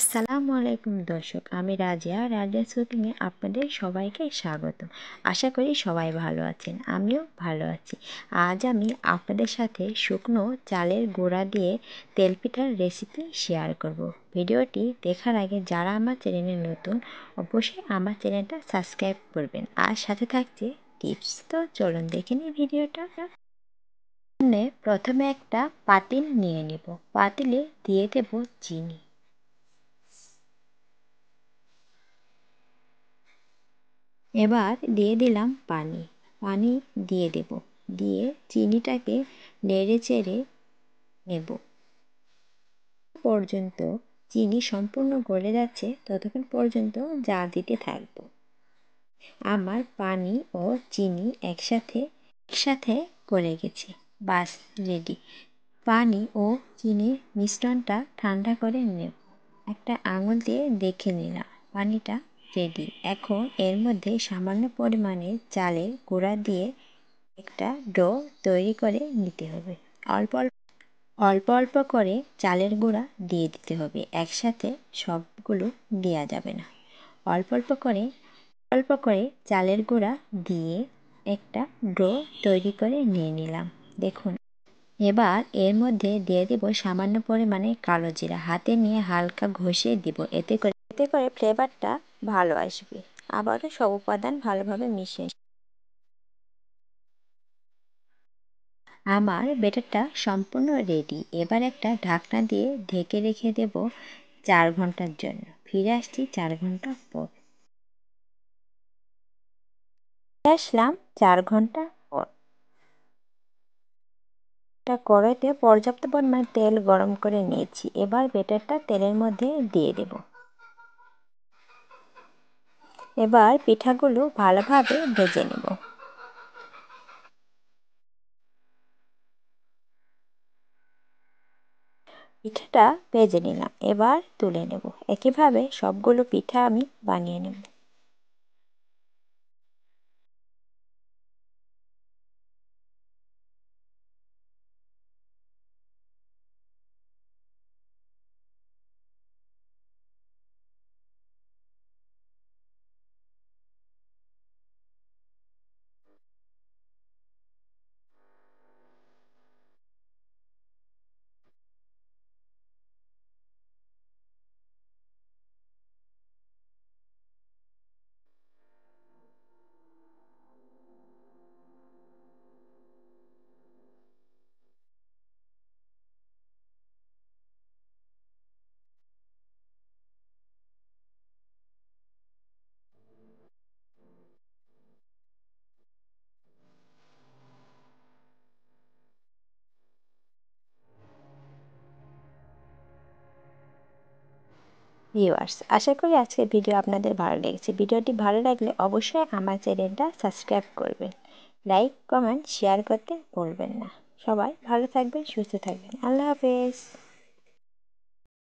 আসসালামু আলাইকুম দর্শক, আমি রাজিয়া। রাজিয়াস কুকিংয়ে আপনাদের সবাইকে স্বাগতম। আশা করি সবাই ভালো আছেন, আমিও ভালো আছি। আজ আমি আপনাদের সাথে শুকনো চালের গুঁড়া দিয়ে তেলপিঠার রেসিপি শেয়ার করব। ভিডিওটি দেখার আগে যারা আমার চ্যানেলে নতুন, অবশ্যই আমার চ্যানেলটা সাবস্ক্রাইব করবেন আর সাথে থাকছে টিপস। তো চলুন দেখে নিই ভিডিওটা। প্রথমে একটা পাতিল নিয়ে নেব, পাতিলে দিয়ে দেব চিনি। এবার দিয়ে দিলাম পানি দিয়ে দেব, দিয়ে চিনিটাকে নেড়ে চেড়ে নেব পর্যন্ত। চিনি সম্পূর্ণ গলে যাচ্ছে ততক্ষণ পর্যন্ত জাল দিতে থাকবো। আমার পানি ও চিনি একসাথে গলে গেছে, বাস রেডি। পানি ও চিনির মিশ্রণটা ঠান্ডা করে নেব। একটা আঙুল দিয়ে দেখে নিলাম পানিটা রেডি। এখন এর মধ্যে সামান্য পরিমাণে চালের গুঁড়া দিয়ে একটা ডো তৈরি করে নিতে হবে। অল্প অল্প করে চালের গুঁড়া দিয়ে দিতে হবে, একসাথে সবগুলো দেওয়া যাবে না। অল্প অল্প করে চালের গুঁড়া দিয়ে একটা ডো তৈরি করে নিয়ে নিলাম। দেখুন, এবার এর মধ্যে দিয়ে দেব সামান্য পরিমাণে কালো জিরা। হাতে নিয়ে হালকা ঘষে দিব, এতে করে ফ্লেভারটা ভালো আসবে। আবারও সব উপাদান ভালোভাবে মিশিয়ে আমার ব্যাটারটা সম্পূর্ণ রেডি। এবার একটা ঢাকনা দিয়ে ঢেকে রেখে দেব 4 ঘন্টার জন্য। ফিরে আসছি 4 ঘন্টা পর। আসলাম 4 ঘন্টা পর। একটা কড়াইতে পর্যাপ্ত পরিমাণ তেল গরম করে নিয়েছি। এবার ব্যাটারটা তেলের মধ্যে দিয়ে দেব। এবার পিঠাগুলো ভালোভাবে ভেজে নেব। পিঠাটা ভেজে নিলাম, এবার তুলে নেব। একইভাবে সবগুলো পিঠা আমি বানিয়ে নেব। ভিউয়ার্স, আশা করি আজকের ভিডিও আপনাদের ভালো লেগেছে। ভিডিওটি ভালো লাগলে অবশ্যই আমার চ্যানেলটা সাবস্ক্রাইব করবেন। লাইক, কমেন্ট, শেয়ার করতে ভুলবেন না। সবাই ভালো থাকবেন, সুস্থ থাকবেন। আল্লাহ হাফেজ।